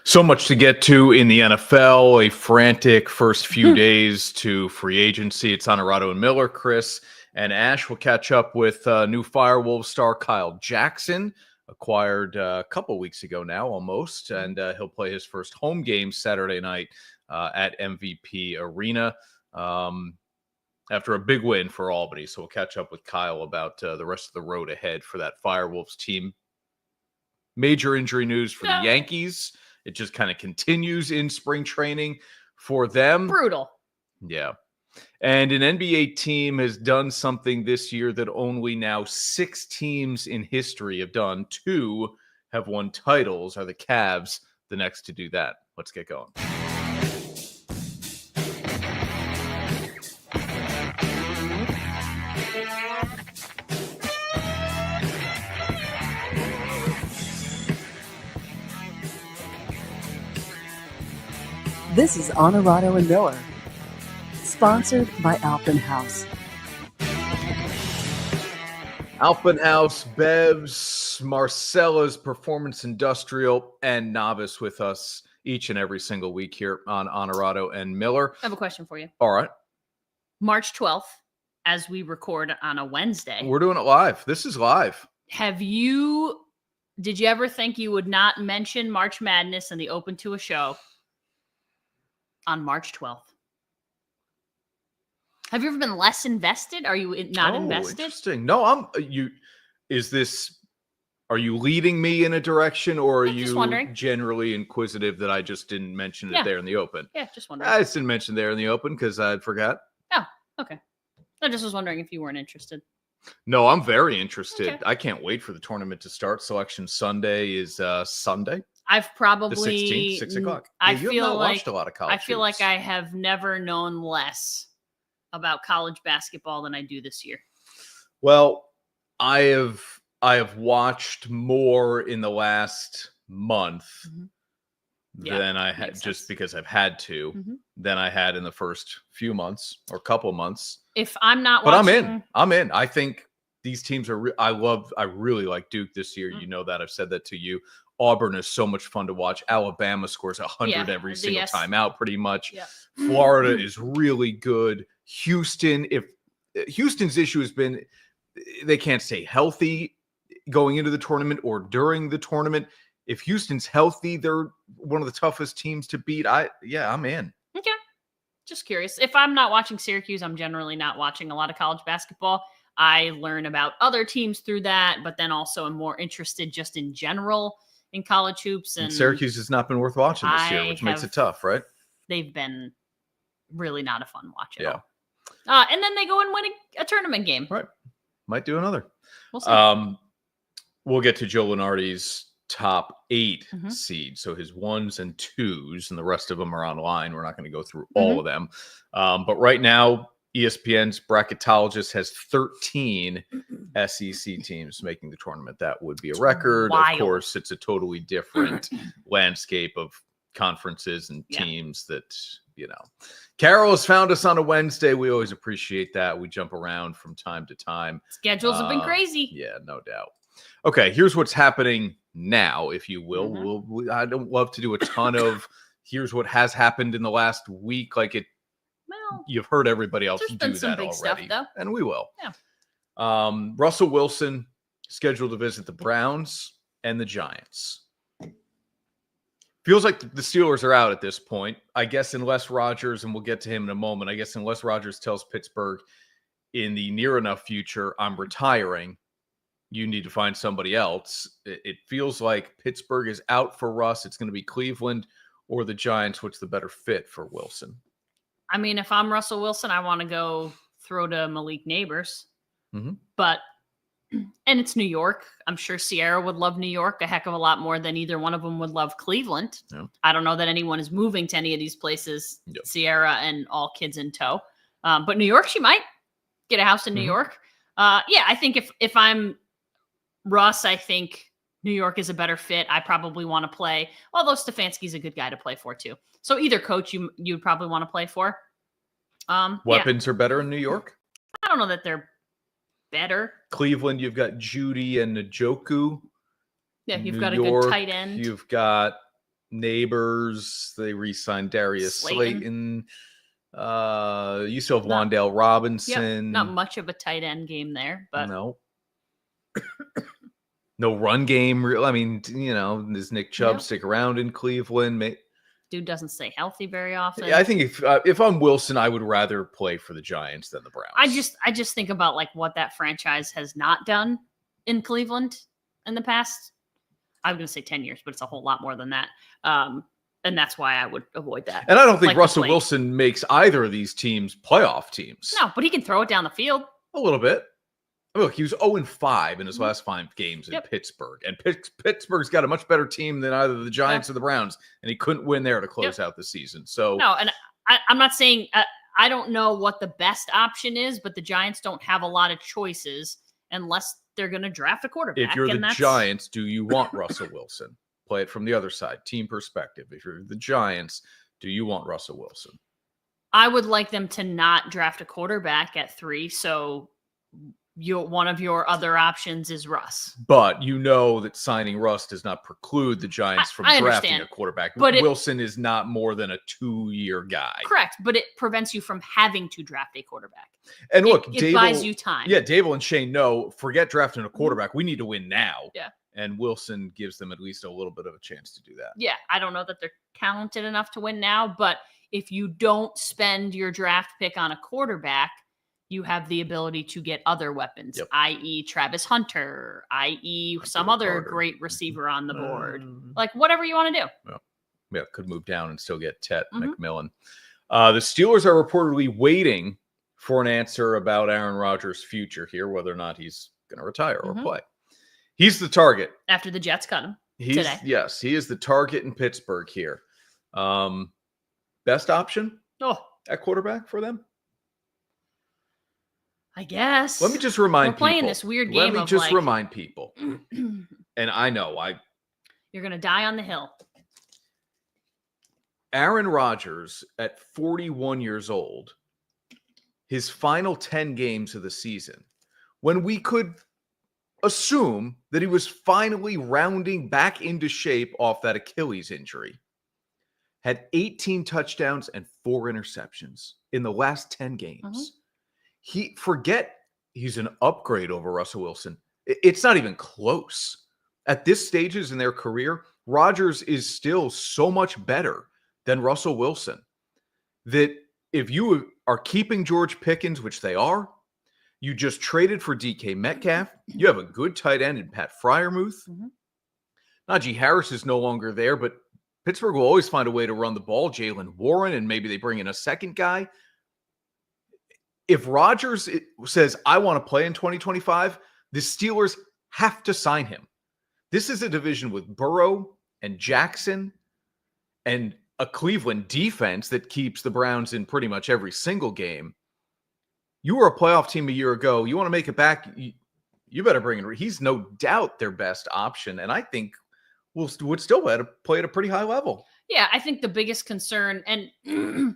So much to get to in the NFL, a frantic first few days to free agency. It's Onorato and Miller. Chris and Ash will catch up with new FireWolves star Kyle Jackson, acquired a couple weeks ago now almost, and he'll play his first home game Saturday night at MVP Arena after a big win for Albany. So we'll catch up with Kyle about the rest of the road ahead for that FireWolves team. Major injury news for the Yankees. It just kind of continues in spring training for them. Brutal. Yeah. And an NBA team has done something this year that only now 6 teams in history have done. 2 have won titles. Are the Cavs the next to do that? Let's get going. This is Onorato and Miller, sponsored by Albany Albany Bevs, Marcella's Performance Industrial, and Novice with us each and every single week here on Onorato and Miller. I have a question for you. All right. March 12th, as we record on a Wednesday. We're doing it live. This is live. Did you ever think you would not mention March Madness and the Open to a Show on March 12th? Have you ever been less invested? Are you not invested? Interesting. No, are you leading me in a direction, or are you generally inquisitive that I just didn't mention it there in the Open? Yeah, just wondering. I just didn't mention there in the Open because I forgot. Oh, okay. I just was wondering if you weren't interested. No, I'm very interested. Okay. I can't wait for the tournament to start. Selection Sunday is Sunday. I've probably the 16th, 6 o'clock. I feel feel like watched a lot of college. I feel like I have never known less about college basketball than I do this year. Well, I have watched more in the last month than I had, just because I've had to, than I had in the first few months or couple months. If I'm not watching, I'm in. I think these teams are. I really like Duke this year. You know that. I've said that to you. Auburn is so much fun to watch. Alabama scores 100 every single time out, pretty much. Yeah. Florida is really good. Houston's issue has been they can't stay healthy going into the tournament or during the tournament. If Houston's healthy, they're one of the toughest teams to beat. I'm in. Okay. Just curious. If I'm not watching Syracuse, I'm generally not watching a lot of college basketball. I learn about other teams through that, but then also am more interested just in general in college hoops. And Syracuse has not been worth watching this year, which makes it tough, right? They've been really not a fun watch at all. And then they go and win a tournament game. Right. Might do another. We'll see. We'll get to Joe Lunardi's top 8 seed. So his 1s and 2s, and the rest of them are online. We're not going to go through all of them. But right now, ESPN's bracketologist has 13 SEC teams making the tournament. That would be a record. Wild. Of course, it's a totally different landscape of conferences and teams that, Carol has found us on a Wednesday. We always appreciate that. We jump around from time to time. Schedules have been crazy. Yeah, no doubt. Okay, here's what's happening now, if you will. I don't love to do a ton of here's what has happened in the last week. You've heard everybody else do that already. Stuff, though. And we will. Yeah. Russell Wilson scheduled to visit the Browns and the Giants. Feels like the Steelers are out at this point. I guess unless Rodgers, and we'll get to him in a moment, unless Rodgers tells Pittsburgh in the near enough future, I'm retiring, you need to find somebody else. It feels like Pittsburgh is out for Russ. It's going to be Cleveland or the Giants. What's the better fit for Wilson? I mean, if I'm Russell Wilson, I want to go throw to Malik Neighbors. But, and it's New York. I'm sure Sierra would love New York a heck of a lot more than either one of them would love Cleveland. Yeah. I don't know that anyone is moving to any of these places, Sierra and all kids in tow. But New York, she might get a house in New York. I think if I'm Russ, I think New York is a better fit. I probably want to play, although Stefanski's a good guy to play for too. So either coach you'd probably want to play for. Weapons are better in New York? I don't know that they're better. Cleveland, you've got Judy and Njoku. Yeah, you've New got York, a good tight end. You've got Neighbors, they re-signed Darius Slayton. You still have Not- Wan'Dale Robinson. Yep, not much of a tight end game there, but No. No run game. I mean, does Nick Chubb stick around in Cleveland? Dude doesn't stay healthy very often. Yeah, I think if I'm Wilson, I would rather play for the Giants than the Browns. I just think about like what that franchise has not done in Cleveland in the past. I'm going to say 10 years, but it's a whole lot more than that. And that's why I would avoid that. And I don't think Russell Wilson makes either of these teams playoff teams. No, but he can throw it down the field. A little bit. I mean, look, he was 0-5 in his last 5 games in Pittsburgh. And Pittsburgh's got a much better team than either the Giants or the Browns. And he couldn't win there to close out the season. So no, and I'm not saying I don't know what the best option is, but the Giants don't have a lot of choices unless they're going to draft a quarterback. If you're the Giants, do you want Russell Wilson? Play it from the other side, team perspective. If you're the Giants, do you want Russell Wilson? I would like them to not draft a quarterback at 3. So one of your other options is Russ. But you know that signing Russ does not preclude the Giants from drafting a quarterback. But Wilson is not more than a 2-year guy. Correct. But it prevents you from having to draft a quarterback. And look, it buys you time. Yeah, Dable and Shane know, forget drafting a quarterback. We need to win now. Yeah. And Wilson gives them at least a little bit of a chance to do that. Yeah, I don't know that they're talented enough to win now, but if you don't spend your draft pick on a quarterback, you have the ability to get other weapons, i.e. Travis Hunter, i.e. some other great receiver on the board. Like whatever you want to do. Yeah, could move down and still get Tet McMillan. The Steelers are reportedly waiting for an answer about Aaron Rodgers' future here, whether or not he's going to retire or play. He's the target. After the Jets cut him today. Yes, he is the target in Pittsburgh here. Best option at quarterback for them? I guess. Let me just remind people. We're playing this weird game. Let me just remind people. And I know you're going to die on the hill. Aaron Rodgers at 41 years old, his final 10 games of the season, when we could assume that he was finally rounding back into shape off that Achilles injury, had 18 touchdowns and 4 interceptions in the last 10 games. He's an upgrade over Russell Wilson. It's not even close. At this stages in their career, Rodgers is still so much better than Russell Wilson that if you are keeping George Pickens, which they are, you just traded for DK Metcalf. You have a good tight end in Pat Freiermuth. Najee Harris is no longer there, but Pittsburgh will always find a way to run the ball. Jaylen Warren, and maybe they bring in a second guy. If Rodgers says, I want to play in 2025, the Steelers have to sign him. This is a division with Burrow and Jackson and a Cleveland defense that keeps the Browns in pretty much every single game. You were a playoff team a year ago. You want to make it back, you better bring in. He's no doubt their best option, and I think would still play at a pretty high level. Yeah, I think the biggest concern, and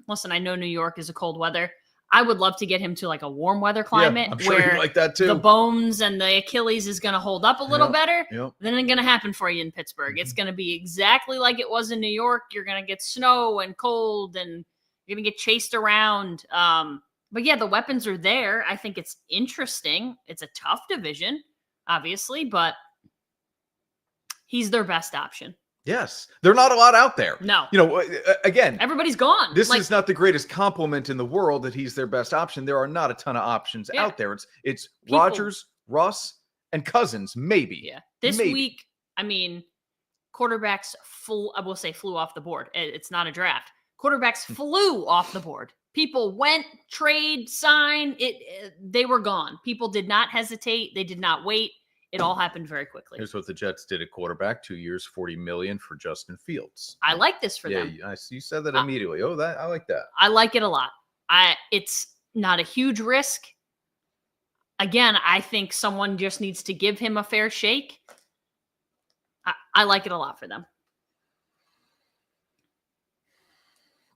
listen, I know New York is a cold weather. I would love to get him to like a warm weather climate I'm sure where you'd like that too. The bones and the Achilles is going to hold up a little better. Yep. Then it's going to happen for you in Pittsburgh. It's going to be exactly like it was in New York. You're going to get snow and cold and you're going to get chased around. But yeah, the weapons are there. I think it's interesting. It's a tough division, obviously, but he's their best option. Yes. There's not a lot out there. No. Again, everybody's gone. This is not the greatest compliment in the world that he's their best option. There are not a ton of options out there. It's Rodgers, Russ, and Cousins, maybe. Yeah. This week, I mean, quarterbacks flew off the board. It's not a draft. Quarterbacks flew off the board. People went, trade, sign. They were gone. People did not hesitate. They did not wait. It all happened very quickly. Here's what the Jets did at quarterback: 2 years, $40 million for Justin Fields. I like this for them. Yeah, you said that immediately. I like that. I like it a lot. It's not a huge risk. Again, I think someone just needs to give him a fair shake. I like it a lot for them.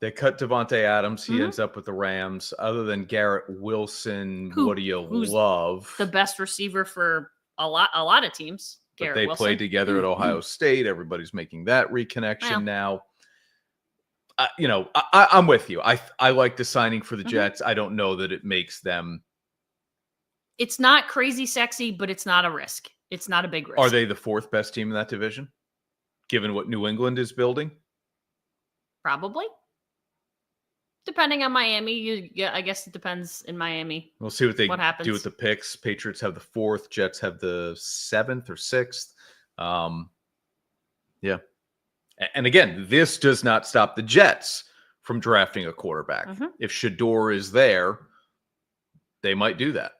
They cut Devontae Adams. He ends up with the Rams. Other than Garrett Wilson, what do you love? The best receiver for a lot of teams. Gerrit they Wilson. played together at Ohio State. Everybody's making that reconnection now. I'm with you. I like the signing for the Jets. I don't know that it makes them. It's not crazy sexy, but it's not a risk. It's not a big risk. Are they the fourth best team in that division, given what New England is building? Probably. Depending on Miami, I guess it depends in Miami. We'll see what happens. Do with the picks. Patriots have the fourth. Jets have the seventh or sixth. Yeah. And again, this does not stop the Jets from drafting a quarterback. If Shador is there, they might do that.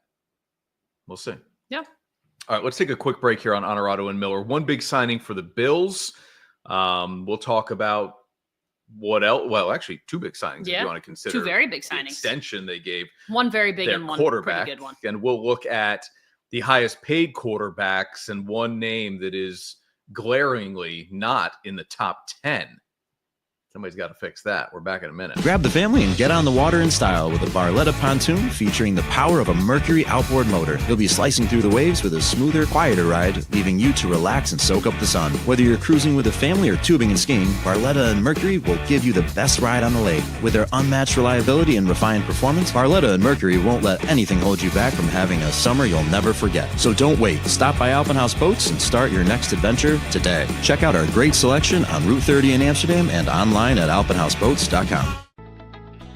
We'll see. Yeah. All right, let's take a quick break here on Onorato and Miller. One big signing for the Bills. We'll talk about what else. Well, actually, two big signings if you want to consider. Two very big signings. Extension they gave. One very big and one quarterback, pretty good one. And we'll look at the highest paid quarterbacks and one name that is glaringly not in the top 10. Somebody's got to fix that. We're back in a minute. Grab the family and get on the water in style with a Barletta pontoon featuring the power of a Mercury outboard motor. You'll be slicing through the waves with a smoother, quieter ride, leaving you to relax and soak up the sun. Whether you're cruising with a family or tubing and skiing, Barletta and Mercury will give you the best ride on the lake. With their unmatched reliability and refined performance, Barletta and Mercury won't let anything hold you back from having a summer you'll never forget. So don't wait. Stop by Alpenhaus Boats and start your next adventure today. Check out our great selection on Route 30 in Amsterdam and online at alpenhausboats.com.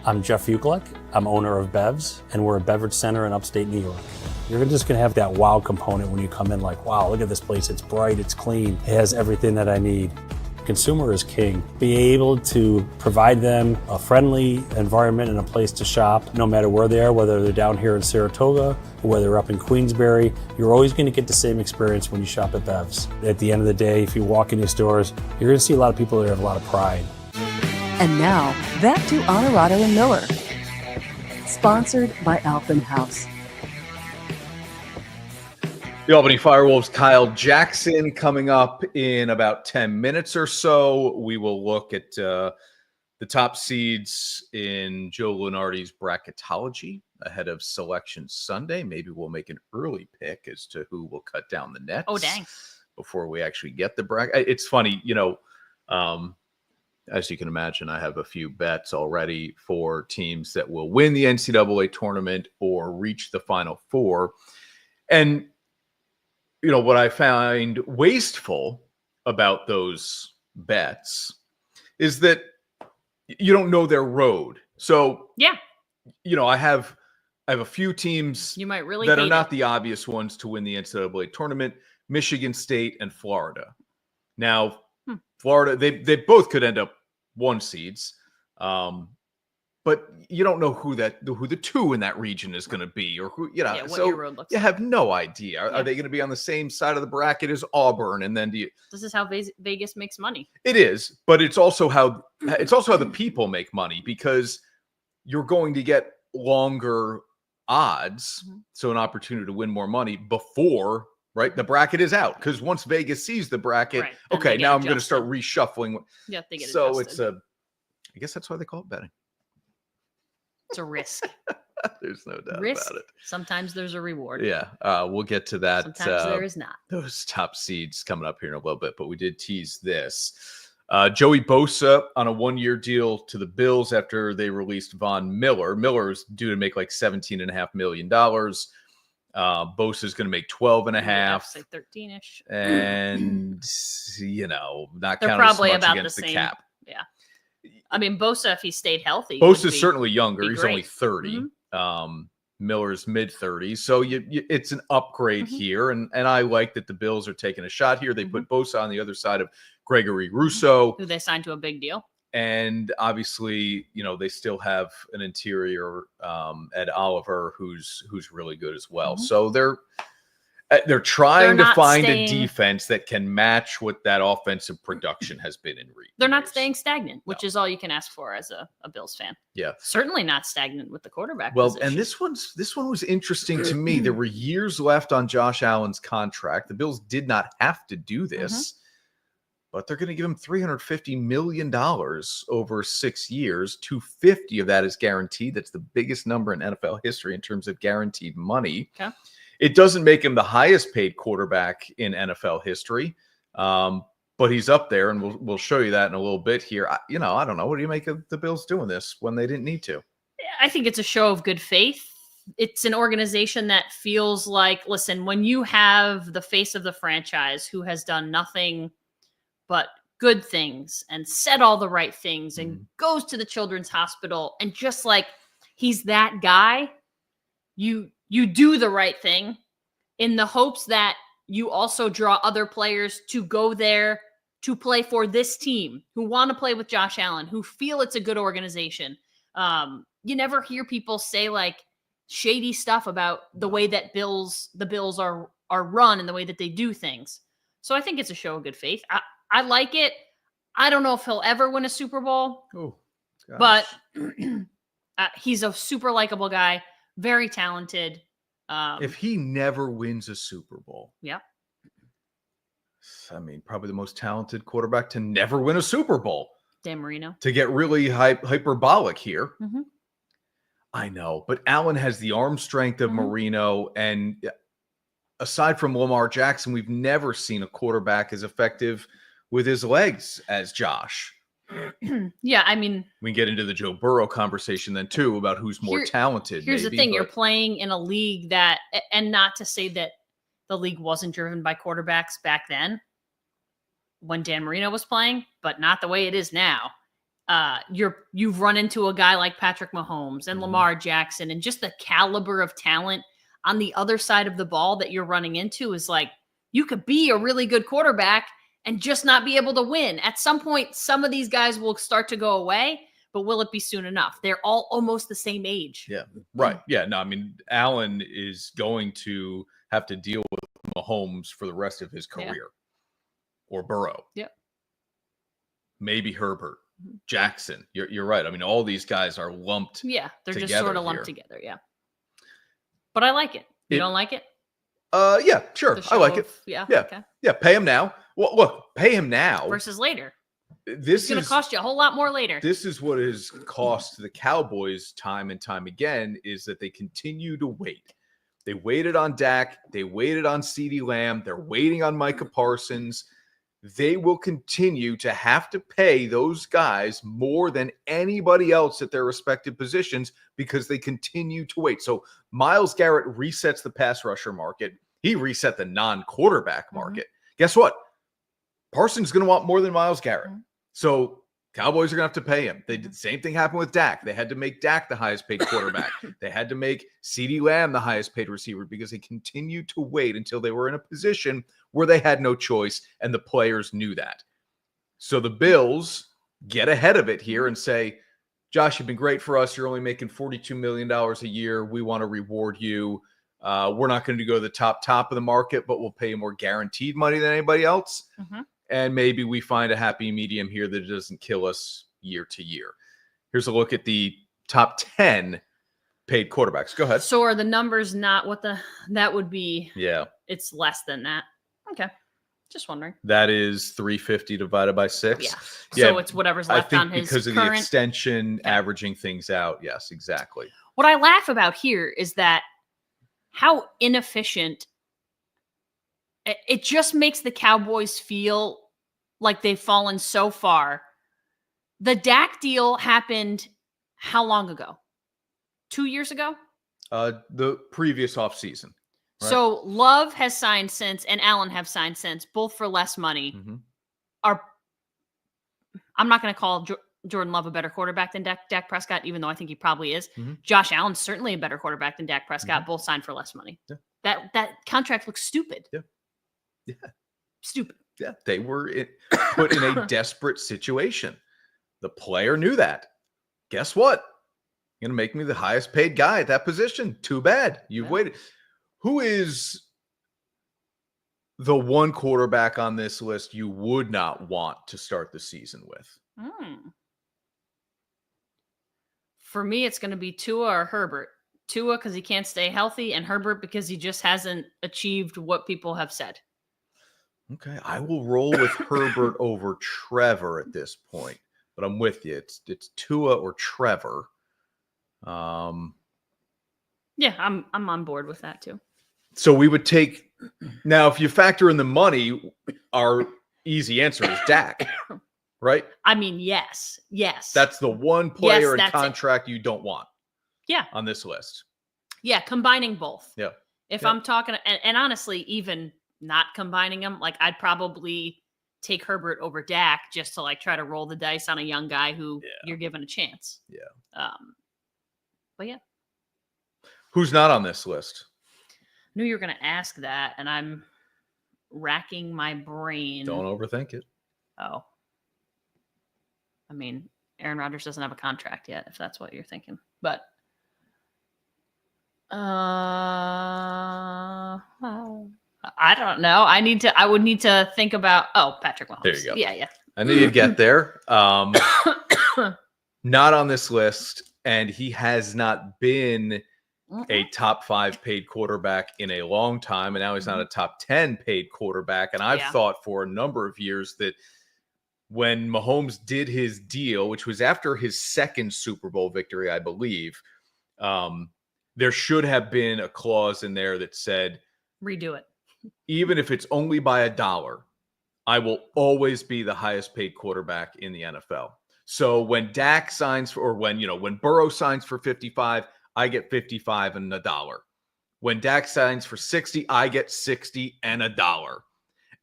I'm Jeff Ukelek. I'm owner of Bevs, and we're a beverage center in upstate New York. You're just going to have that wow component when you come in, like, wow, look at this place. It's bright, it's clean, it has everything that I need. Consumer is king. Be able to provide them a friendly environment and a place to shop, no matter where they are, whether they're down here in Saratoga or whether they're up in Queensbury. You're always going to get the same experience when you shop at Bevs. At the end of the day, if you walk in these stores, you're going to see a lot of people that have a lot of pride. And now, back to Onorato and Miller. Sponsored by Alpenhaus. The Albany FireWolves, Kyle Jackson, coming up in about 10 minutes or so. We will look at the top seeds in Joe Lunardi's bracketology ahead of Selection Sunday. Maybe we'll make an early pick as to who will cut down the nets. Oh, dang. Before we actually get the bracket. It's funny, as you can imagine, I have a few bets already for teams that will win the NCAA tournament or reach the Final Four. And, what I find wasteful about those bets is that you don't know their road. So, yeah, I have a few teams you might really that are not the obvious ones to win the NCAA tournament, Michigan State and Florida. Now, Florida, they both could end up 1 seeds, but you don't know who the 2 in that region is going to be, or who what so your road looks you like. have no idea. Are they going to be on the same side of the bracket as Auburn? And then This is how Vegas makes money. It is, but it's also how the people make money, because you're going to get longer odds, so an opportunity to win more money before. Right, the bracket is out, because once Vegas sees the bracket, okay, now I'm going to start reshuffling. Yeah, they get so adjusted. I guess that's why they call it betting. It's a risk. There's no doubt Risk. about it. Sometimes there's a reward. Yeah, we'll get to that. Sometimes there is not. Those top seeds coming up here in a little bit, but we did tease this. Joey Bosa on a 1-year deal to the Bills after they released Von Miller. Miller is due to make like $17.5 million. Bosa is going to make 12.5, say 13-ish, and not they're counting probably as much about against the the same. cap. Yeah, I mean Bosa, if he stayed healthy, Bosa's certainly younger. be He's great. only 30. Miller's mid-30s, so it's an upgrade here, and I like that the Bills are taking a shot here. They put Bosa on the other side of Gregory Rousseau, who they signed to a big deal. And obviously, they still have an interior, Ed Oliver, who's really good as well. So they're trying to find a defense that can match what that offensive production has been in recent They're not years. staying stagnant, which is all you can ask for as a Bills fan. Yeah, certainly not stagnant with the quarterback. Well, position. and this one was interesting to me. There were years left on Josh Allen's contract. The Bills did not have to do this. But they're going to give him $350 million over 6 years. $250 of that is guaranteed. That's the biggest number in NFL history in terms of guaranteed money. Okay. It doesn't make him the highest paid quarterback in NFL history, but he's up there, and we'll show you that in a little bit here. I don't know. What do you make of the Bills doing this when they didn't need to? I think it's a show of good faith. It's an organization that feels like, listen, when you have the face of the franchise who has done nothing but good things and said all the right things and goes to the children's hospital, and just like he's that guy, you do the right thing in the hopes that you also draw other players to go there to play for this team, who want to play with Josh Allen, who feel it's a good organization. You never hear people say like shady stuff about the way that the Bills are run and the way that they do things. So I think it's a show of good faith. I like it. I don't know if he'll ever win a Super Bowl, but he's a super likable guy, very talented. If he never wins a Super Bowl, yeah, I mean, probably the most talented quarterback to never win a Super Bowl. Dan Marino. To get really hyperbolic here. Mm-hmm. I know, but Allen has the arm strength of Marino, and aside from Lamar Jackson, we've never seen a quarterback as effective with his legs as Josh. Yeah, I mean, we can get into the Joe Burrow conversation then too about who's more talented. Here's the thing: you're playing in a league that, and not to say that the league wasn't driven by quarterbacks back then when Dan Marino was playing, but not the way it is now. You've run into a guy like Patrick Mahomes and Lamar Jackson, and just the caliber of talent on the other side of the ball that you're running into is like, you could be a really good quarterback and just not be able to win. At some point, some of these guys will start to go away, but will it be soon enough? They're all almost the same age. Yeah, right. Yeah, no, I mean, Allen is going to have to deal with Mahomes for the rest of his career, or Burrow. Yeah. Maybe Herbert, Jackson. You're right. I mean, all these guys are lumped. Yeah, they're just sort of lumped together. Yeah. But I like it. You don't like it? Yeah, sure. I like it. Yeah. Okay. Yeah. Pay him now. Well, look, pay him now versus later. It's going to cost you a whole lot more later. This is what has cost the Cowboys time and time again, is that they continue to wait. They waited on Dak. They waited on CeeDee Lamb. They're waiting on Micah Parsons. They will continue to have to pay those guys more than anybody else at their respective positions because they continue to wait. So Myles Garrett resets the pass rusher market. He reset the non-quarterback market. Guess what? Parsons is going to want more than Myles Garrett. So Cowboys are going to have to pay him. They did the same thing happened with Dak. They had to make Dak the highest paid quarterback. They had to make CeeDee Lamb the highest paid receiver because they continued to wait until they were in a position where they had no choice, and the players knew that. So the Bills get ahead of it here and say, Josh, you've been great for us. You're only making $42 million a year. We want to reward you. We're not going to go to the top of the market, but we'll pay you more guaranteed money than anybody else. And maybe we find a happy medium here that it doesn't kill us year to year. Here's a look at the top 10 paid quarterbacks. Go ahead. So are the numbers not what that would be? Yeah. It's less than that. Okay. Just wondering. That is 350 divided by 6. Yeah. So it's whatever's left on his because of the extension, averaging things out. Yes, exactly. What I laugh about here is that how inefficient it just makes the Cowboys feel like they've fallen so far. The Dak deal happened how long ago? 2 years ago? The previous offseason. Right? So Love has signed since, and Allen have signed since, both for less money. I'm not going to call Jordan Love a better quarterback than Dak Prescott, even though I think he probably is. Josh Allen's certainly a better quarterback than Dak Prescott. Both signed for less money. Yeah. That contract looks stupid. Yeah. Stupid. Yeah. They were put in a desperate situation. The player knew that. Guess what? You're going to make me the highest paid guy at that position. Too bad. You've waited. Who is the one quarterback on this list you would not want to start the season with? For me, it's going to be Tua or Herbert. Tua because he can't stay healthy, and Herbert because he just hasn't achieved what people have said. Okay, I will roll with Herbert over Trevor at this point, but I'm with you. It's Tua or Trevor. Yeah, I'm on board with that too. So we would take now if you factor in the money, our easy answer is Dak, right? I mean, yes. That's the one player in that's contract you don't want. Yeah. On this list. Yeah, combining both. Yeah. If I'm talking, and honestly, even not combining them, like I'd probably take Herbert over Dak just to like try to roll the dice on a young guy who you're giving a chance. Yeah. But yeah. Who's not on this list? Knew you were going to ask that, and I'm racking my brain. Don't overthink it. Oh. I mean, Aaron Rodgers doesn't have a contract yet, if that's what you're thinking. But I don't know. I would need to think about Patrick Mahomes. There you go. Yeah. I knew you'd get there. Not on this list, and he has not been a top 5 paid quarterback in a long time, and now he's not a top 10 paid quarterback. And I've thought for a number of years that when Mahomes did his deal, which was after his second Super Bowl victory, I believe, there should have been a clause in there that said, redo it. Even if it's only by $1, I will always be the highest paid quarterback in the NFL. So when Dak signs for, or when Burrow signs for 55, I get 55 and $1. When Dak signs for 60, I get 60 and $1.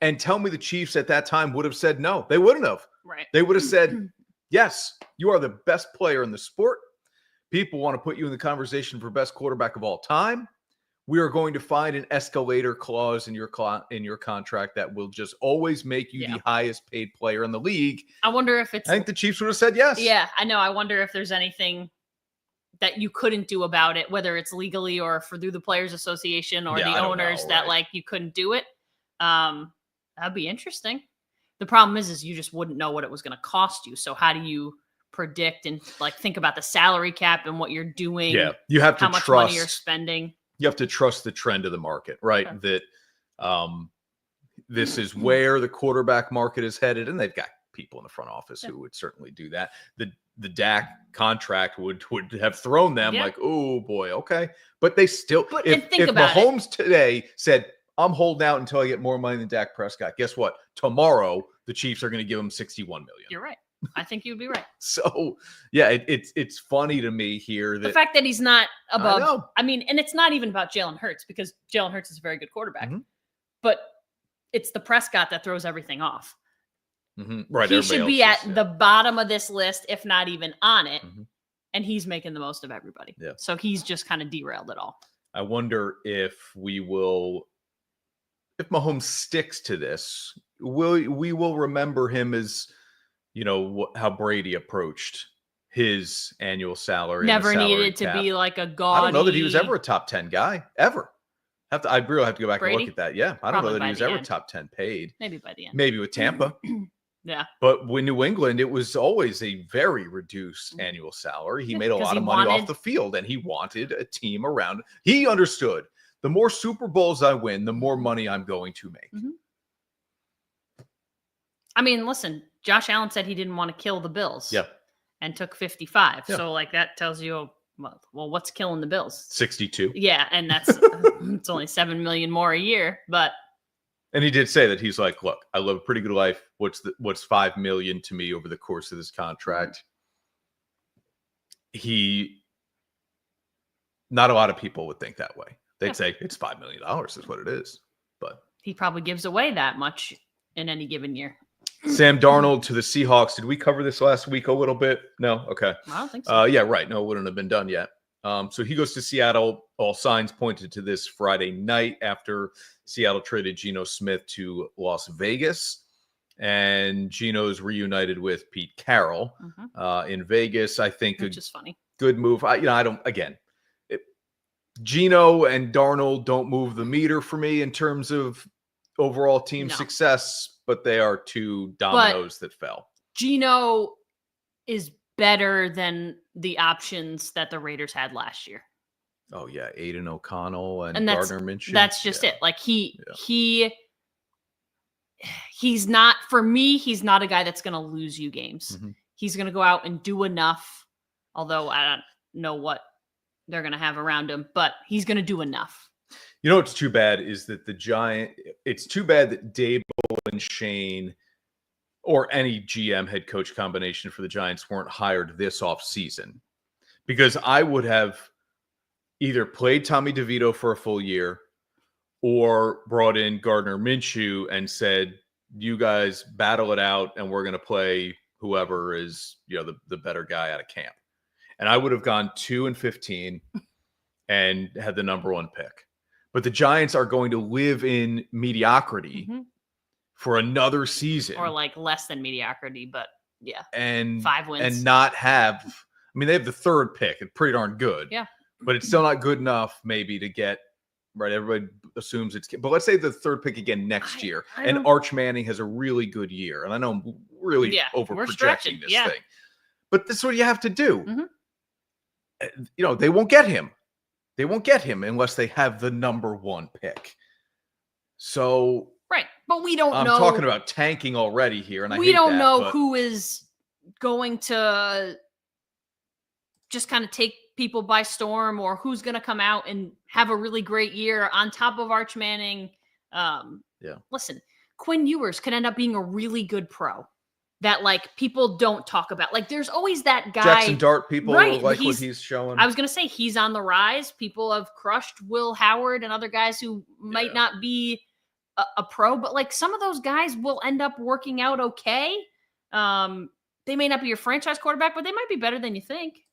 And tell me the Chiefs at that time would have said no. They wouldn't have. Right. They would have said, yes, you are the best player in the sport. People want to put you in the conversation for best quarterback of all time. We are going to find an escalator clause in your contract that will just always make you the highest paid player in the league. I wonder if it's... I think the Chiefs would have said yes. Yeah, I know. I wonder if there's anything that you couldn't do about it, whether it's legally or through the Players Association or the owners that like you couldn't do it. That'd be interesting. The problem is you just wouldn't know what it was going to cost you. So how do you predict and like think about the salary cap and what you're doing? Yeah, you have to how much trust, money you're spending. You have to trust the trend of the market, right? Okay. That this is where the quarterback market is headed, and they've got people in the front office who would certainly do that. The Dak contract would have thrown them like, oh boy, okay. But they still, if Mahomes today said, I'm holding out until I get more money than Dak Prescott, guess what? Tomorrow, the Chiefs are going to give him $61 million. You're right. I think you'd be right. So, yeah, it's funny to me here that the fact that he's not above. I mean, and it's not even about Jalen Hurts because Jalen Hurts is a very good quarterback, but it's the Prescott that throws everything off. Right. He should be at the bottom of this list, if not even on it. And he's making the most of everybody. Yeah. So he's just kind of derailed it all. I wonder if if Mahomes sticks to this, we will remember him as, how Brady approached his annual salary. Never needed to be like a gaudy. I don't know that he was ever a top 10 guy, ever. I really have to go back and look at that. Yeah. I don't know that he was ever top 10 paid. Maybe by the end. Maybe with Tampa. Yeah. But with New England, it was always a very reduced annual salary. He made a lot of money off the field, and he wanted a team around. He understood the more Super Bowls I win, the more money I'm going to make. I mean, listen, Josh Allen said he didn't want to kill the Bills. Yeah. And took 55. Yeah. So like that tells you, well, what's killing the Bills? 62. Yeah. And that's, it's only 7 million more a year, but. And he did say that he's like, look, I live a pretty good life. What's 5 million to me over the course of this contract? Not a lot of people would think that way. They'd say it's $5 million is what it is. But he probably gives away that much in any given year. Sam Darnold to the Seahawks. Did we cover this last week a little bit? No? Okay. I don't think so. Yeah, right. No, it wouldn't have been done yet. So he goes to Seattle. All signs pointed to this Friday night after Seattle traded Geno Smith to Las Vegas. And Geno's reunited with Pete Carroll in Vegas. I think which is funny. Good move. Geno and Darnold don't move the meter for me in terms of overall team success, but they are two dominoes that fell. Geno is better than the options that the Raiders had last year. Oh yeah, Aiden O'Connell and Gardner Minshew. That's just it. Like he's not, for me, he's not a guy that's going to lose you games. He's going to go out and do enough, although I don't know what they're going to have around him, but he's going to do enough. You know what's too bad is that it's too bad that Dable and Shane or any GM head coach combination for the Giants weren't hired this offseason. Because I would have either played Tommy DeVito for a full year or brought in Gardner Minshew and said, you guys battle it out and we're going to play whoever is, the better guy out of camp. And I would have gone 2-15 and had the number 1 pick. But the Giants are going to live in mediocrity for another season. Or like less than mediocrity, but yeah. And 5 wins. And not have, they have the 3rd pick. It's pretty darn good. Yeah. But it's still not good enough maybe to get, right? Everybody assumes but let's say the 3rd pick again next year. And Arch Manning has a really good year. And I know I'm really over-projecting this thing. But this is what you have to do. They won't get him. They won't get him unless they have the number 1 pick. So right, but we don't know. I'm talking about tanking already here, and we don't know who is going to just kind of take people by storm, or who's going to come out and have a really great year on top of Arch Manning. Listen, Quinn Ewers could end up being a really good pro that like people don't talk about. Like there's always that guy. Jackson Dart, people like what he's showing. I was going to say he's on the rise. People have crushed Will Howard and other guys who might not be a pro, but like some of those guys will end up working out okay. They may not be your franchise quarterback, but they might be better than you think.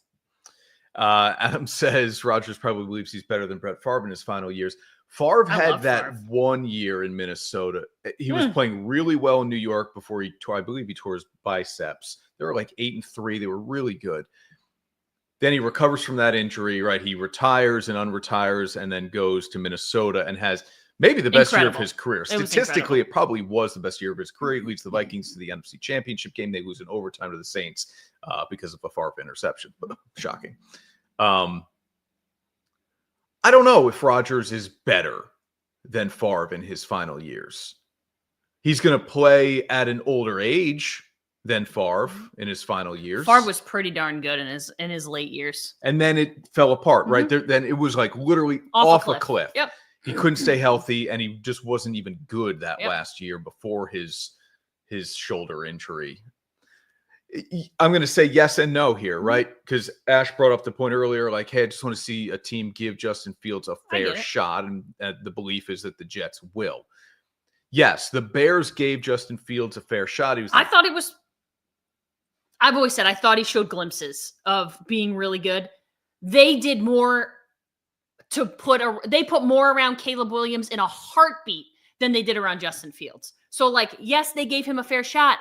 Adam says Rodgers probably believes he's better than Brett Favre in his final years. Favre had that 1 year in Minnesota. He was playing really well in New York before I believe he tore his biceps. They were like 8-3. They were really good. Then he recovers from that injury, right? He retires and unretires and then goes to Minnesota and has maybe the best year of his career. Statistically, it probably was the best year of his career. He leads the Vikings to the NFC Championship game. They lose in overtime to the Saints because of a Favre interception. Shocking. I don't know if Rodgers is better than Favre in his final years. He's going to play at an older age than Favre in his final years. Favre was pretty darn good in his late years. And then it fell apart, right? Then it was like literally off a cliff. Yep. He couldn't stay healthy, and he just wasn't even good that last year before his shoulder injury. I'm going to say yes and no here, right? Because Ash brought up the point earlier, like, hey, I just want to see a team give Justin Fields a fair shot, and the belief is that the Jets will. Yes, the Bears gave Justin Fields a fair shot. I've always said I thought he showed glimpses of being really good. They did more they put more around Caleb Williams in a heartbeat than they did around Justin Fields. So, like, yes, they gave him a fair shot.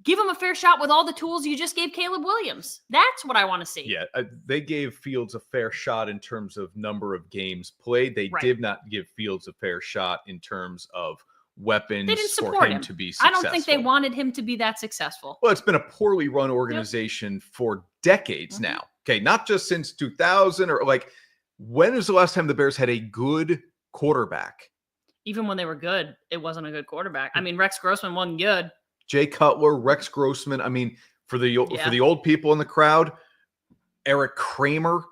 Give him a fair shot with all the tools you just gave Caleb Williams. That's what I want to see. Yeah, they gave Fields a fair shot in terms of number of games played. They did not give Fields a fair shot in terms of weapons for him to be successful. I don't think they wanted him to be that successful. Well, it's been a poorly run organization for decades now. Okay, not just since 2000 or like, when was the last time the Bears had a good quarterback? Even when they were good, it wasn't a good quarterback. I mean, Rex Grossman wasn't good. Jay Cutler, Rex Grossman. I mean, for the old people in the crowd, Eric Kramer.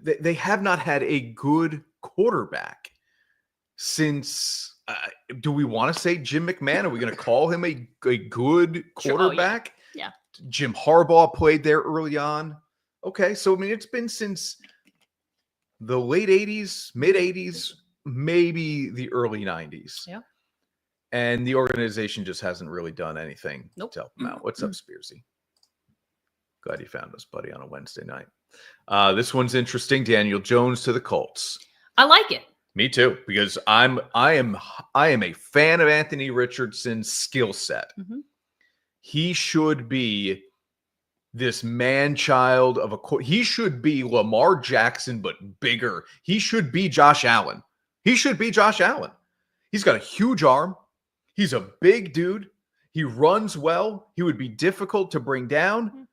They have not had a good quarterback since. Do we want to say Jim McMahon? Are we going to call him a good quarterback? Sure. Yeah. Jim Harbaugh played there early on. Okay, so I mean, it's been since the late 80s, mid 80s, maybe the early 90s. Yeah. And the organization just hasn't really done anything to help them out. What's up, Spearsy? Glad you found us, buddy, on a Wednesday night. This one's interesting. Daniel Jones to the Colts. I like it. Me too, because I am a fan of Anthony Richardson's skill set. He should be this man-child of he should be Lamar Jackson, but bigger. He should be Josh Allen. He's got a huge arm. He's a big dude. He runs well. He would be difficult to bring down.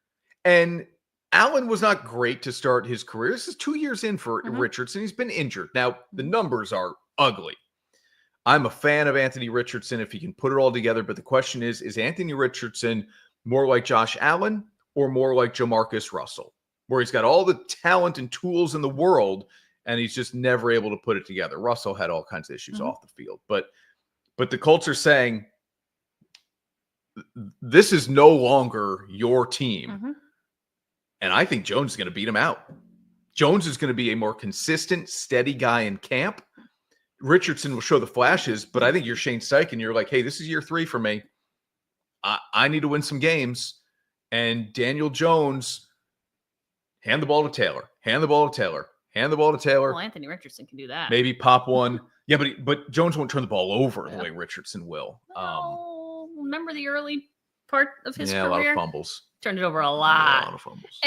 And Allen was not great to start his career. This is 2 years in for Richardson. He's been injured. Now, the numbers are ugly. I'm a fan of Anthony Richardson if he can put it all together. But the question is Anthony Richardson more like Josh Allen or more like Jamarcus Russell? where he's got all the talent and tools in the world, and he's just never able to put it together. Russell had all kinds of issues off the field, but the Colts are saying this is no longer your team. And I think Jones is going to beat him out. Jones is going to be a more consistent, steady guy in camp. Richardson will show the flashes, but I think you're Shane Steichen. You're like, hey, this is year 3 for me. I need to win some games. And Daniel Jones, hand the ball to Taylor. Hand the ball to Taylor. Hand the ball to Taylor. Well, Anthony Richardson can do that. Maybe pop one. Yeah, but Jones won't turn the ball over the way Richardson will. Remember the early part of his career? A lot of fumbles. Turned it over a lot. A lot of fumbles.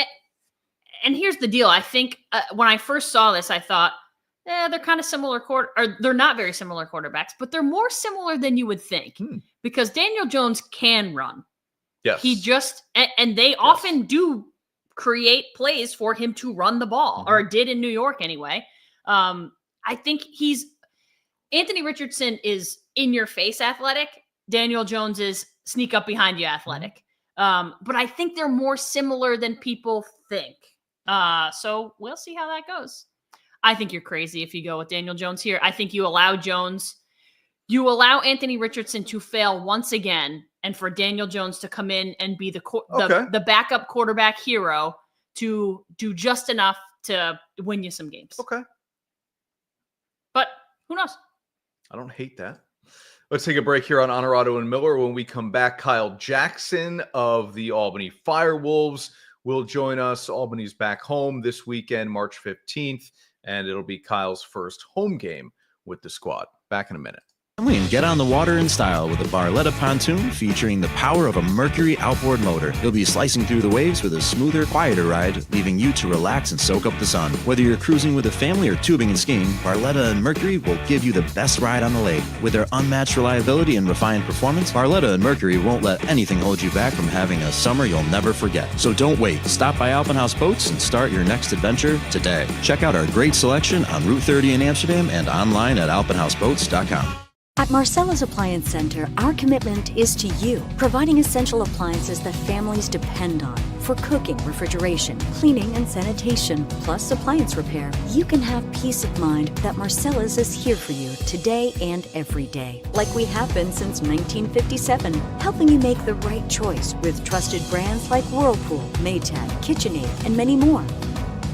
And here's the deal. I think when I first saw this, I thought, they're kind of similar or they're not very similar quarterbacks, but they're more similar than you would think because Daniel Jones can run. Yes. He just, and they often do create plays for him to run the ball, or did in New York anyway. I think Anthony Richardson is in your face athletic. Daniel Jones is sneak up behind you athletic. But I think they're more similar than people think. So we'll see how that goes. I think you're crazy if you go with Daniel Jones here. I think you allow Anthony Richardson to fail once again, and for Daniel Jones to come in and be the backup quarterback hero to do just enough to win you some games. Okay. But who knows? I don't hate that. Let's take a break here on Onorato and Miller. When we come back, Kyle Jackson of the Albany FireWolves will join us. Albany's back home this weekend, March 15th, and it'll be Kyle's first home game with the squad. Back in a minute. And get on the water in style with a Barletta pontoon featuring the power of a Mercury outboard motor. You'll be slicing through the waves with a smoother, quieter ride, leaving you to relax and soak up the sun. Whether you're cruising with a family or tubing and skiing, Barletta and Mercury will give you the best ride on the lake. With their unmatched reliability and refined performance, Barletta and Mercury won't let anything hold you back from having a summer you'll never forget. So don't wait. Stop by Alpenhaus Boats and start your next adventure today. Check out our great selection on Route 30 in Amsterdam and online at alpenhausboats.com. At Marcella's Appliance Center, our commitment is to you, providing essential appliances that families depend on. For cooking, refrigeration, cleaning, and sanitation, plus appliance repair, you can have peace of mind that Marcella's is here for you today and every day. Like we have been since 1957, helping you make the right choice with trusted brands like Whirlpool, Maytag, KitchenAid, and many more.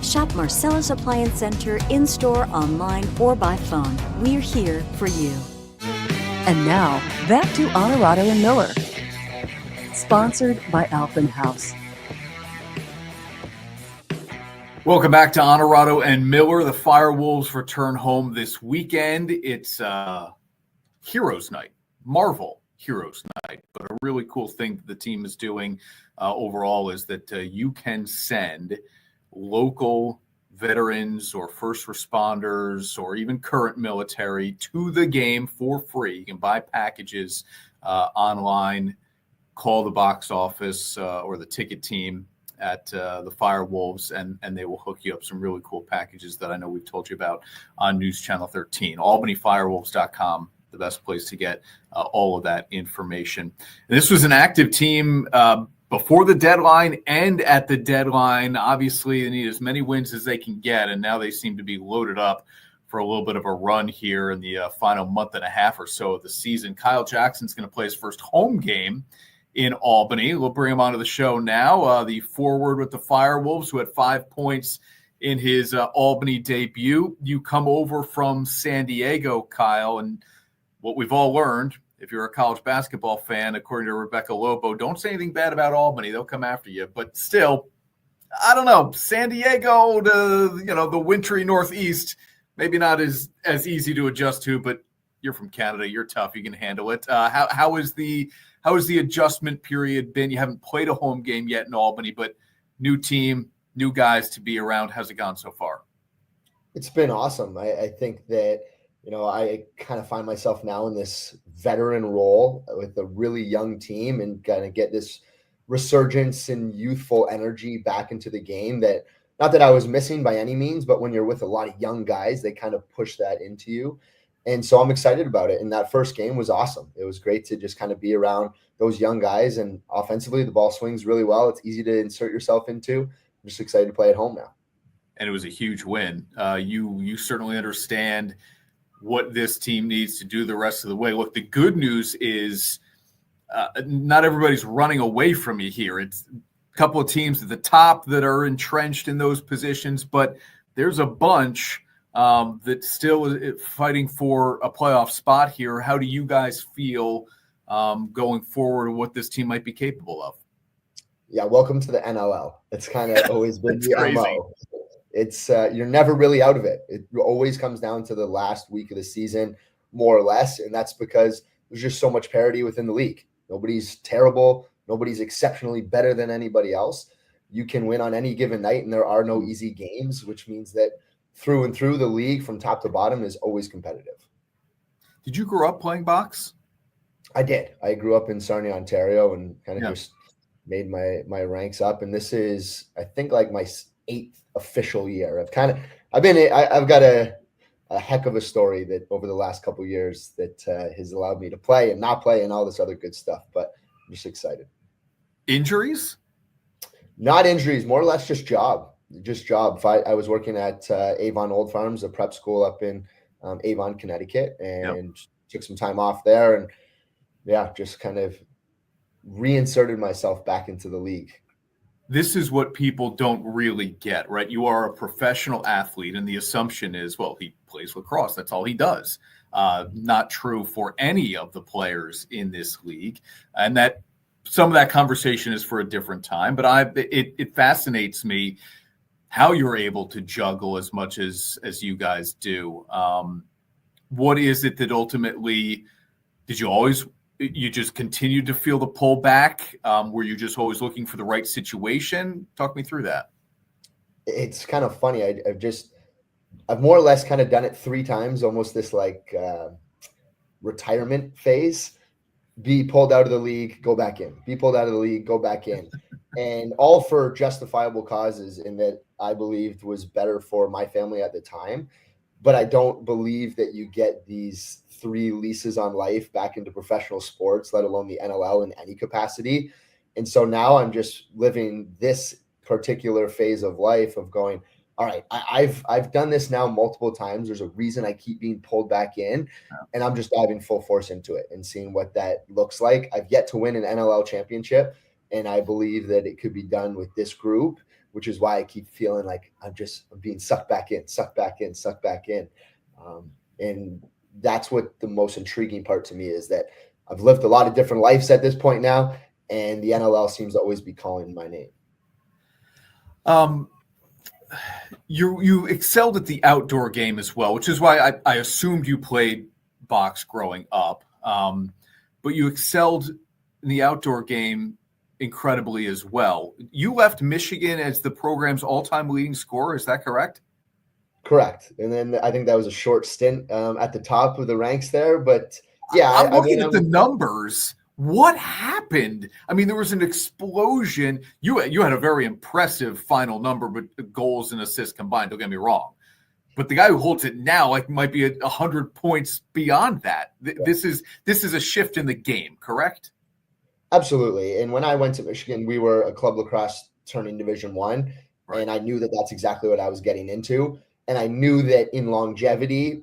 Shop Marcella's Appliance Center in-store, online, or by phone. We're here for you. And now, back to Onorato and Miller. Sponsored by Alpenhaus. Welcome back to Onorato and Miller. The FireWolves return home this weekend. It's Heroes Night, Marvel Heroes Night. But a really cool thing that the team is doing overall is that you can send local veterans or first responders or even current military to the game for free. You can buy packages online, call the box office or the ticket team at the FireWolves, and they will hook you up some really cool packages that I know we've told you about on News Channel 13. AlbanyFireWolves.com, the best place to get all of that information. And this was an active team before the deadline and at the deadline. Obviously, they need as many wins as they can get, and now they seem to be loaded up for a little bit of a run here in the final month and a half or so of the season. Kyle Jackson's going to play his first home game in Albany. We'll bring him onto the show now. The forward with the FireWolves, who had 5 points in his Albany debut. You come over from San Diego, Kyle, and what we've all learned, if you're a college basketball fan, according to Rebecca Lobo, don't say anything bad about Albany. They'll come after you. But still, I don't know. San Diego to, the wintry Northeast, maybe not as easy to adjust to, but you're from Canada. You're tough. You can handle it. How is the adjustment period been? You haven't played a home game yet in Albany, but new team, new guys to be around. How's it gone so far? It's been awesome. I think that, I kind of find myself now in this veteran role with a really young team and kind of get this resurgence and youthful energy back into the game that, not that I was missing by any means, but when you're with a lot of young guys, they kind of push that into you. And so I'm excited about it. And that first game was awesome. It was great to just kind of be around those young guys. And offensively, the ball swings really well. It's easy to insert yourself into. just excited to play at home now. And it was a huge win. You certainly understand what this team needs to do the rest of the way. Look, the good news is not everybody's running away from you here. It's a couple of teams at the top that are entrenched in those positions, but there's a bunch that's still fighting for a playoff spot here. How do you guys feel going forward, what this team might be capable of? Yeah, welcome to the NLL. It's kind of always been the crazy. MO. It's you're never really out of it. It always comes down to the last week of the season, more or less, and that's because there's just so much parity within the league. Nobody's terrible. Nobody's exceptionally better than anybody else. You can win on any given night, and there are no easy games, which means that through and through the league from top to bottom is always competitive. Did you grow up playing box? I did. I grew up in Sarnia, Ontario, and kind of just made my ranks up. And this is, I think, like my 8th official year. I've got a heck of a story that over the last couple of years that has allowed me to play and not play and all this other good stuff. But I'm just excited. Injuries? Not injuries, more or less just job. I was working at Avon Old Farms, a prep school up in Avon, Connecticut, and took some time off there, and just kind of reinserted myself back into the league. This is what people don't really get, right? You are a professional athlete, and the assumption is, well, he plays lacrosse. That's all he does. Not true for any of the players in this league, and that some of that conversation is for a different time. But it fascinates me how you're able to juggle as much as you guys do. What is it that ultimately did you just continued to feel the pull back? Were you just always looking for the right situation? Talk me through that. It's kind of funny. I've more or less kind of done it 3 times, almost this like retirement phase. Be pulled out of the league, go back in. Be pulled out of the league, go back in. And all for justifiable causes in that I believed was better for my family at the time. But I don't believe that you get these 3 leases on life back into professional sports, let alone the NLL in any capacity. And so now I'm just living this particular phase of life of going, all right, I've done this now multiple times. There's a reason I keep being pulled back in, and I'm just diving full force into it and seeing what that looks like. I've yet to win an NLL championship, and I believe that it could be done with this group, which is why I keep feeling like I'm being sucked back in. And that's what the most intriguing part to me is, that I've lived a lot of different lives at this point now, and the NLL seems to always be calling my name. You excelled at the outdoor game as well, which is why I assumed you played box growing up. But you excelled in the outdoor game incredibly as well. You left Michigan as the program's all-time leading scorer. Is that correct? Correct. And then I think that was a short stint at the top of the ranks there. But yeah, I'm looking at the numbers. What happened? I mean, there was an explosion. You had a very impressive final number, but goals and assists combined. Don't get me wrong. But the guy who holds it now, might be 100 points beyond that. This is a shift in the game, correct? Absolutely. And when I went to Michigan, we were a club lacrosse turning Division I, right. And I knew that that's exactly what I was getting into. And I knew that in longevity,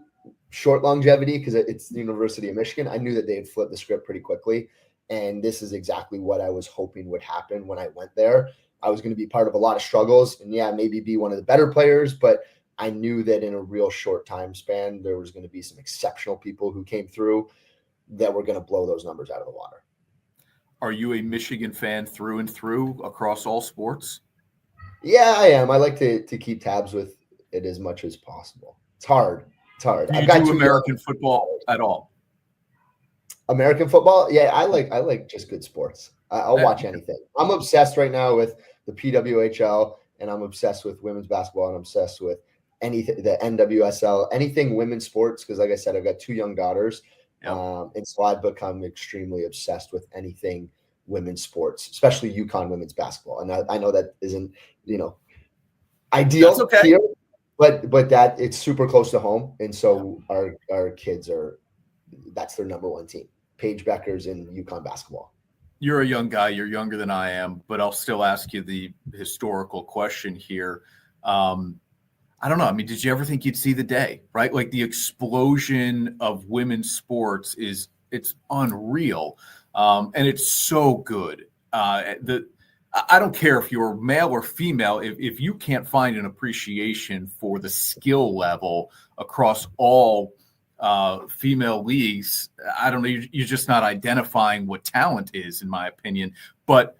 short longevity, because it's the University of Michigan, I knew that they had flipped the script pretty quickly. And this is exactly what I was hoping would happen when I went there. I was going to be part of a lot of struggles and maybe be one of the better players, but I knew that in a real short time span, there was going to be some exceptional people who came through that were going to blow those numbers out of the water. Are you a Michigan fan through and through across all sports? Yeah, I am. I like to keep tabs with it as much as possible. It's hard. Do you do American football at all? American football? Yeah, I like just good sports. I'll watch anything. I'm obsessed right now with the PWHL, and I'm obsessed with women's basketball, and I'm obsessed with anything, the NWSL, anything women's sports, because like I said, I've got 2 young daughters. Yep. And so I've become extremely obsessed with anything women's sports, especially UConn women's basketball. And I know that isn't, ideal here, but that it's super close to home. And so our kids that's their number 1 team, Paige Beckers in UConn basketball. You're a young guy. You're younger than I am, but I'll still ask you the historical question here. I don't know. I mean, did you ever think you'd see the day, right? Like the explosion of women's sports it's unreal. And it's so good. I don't care if you're male or female, if you can't find an appreciation for the skill level across all female leagues, I don't know, you're just not identifying what talent is, in my opinion. But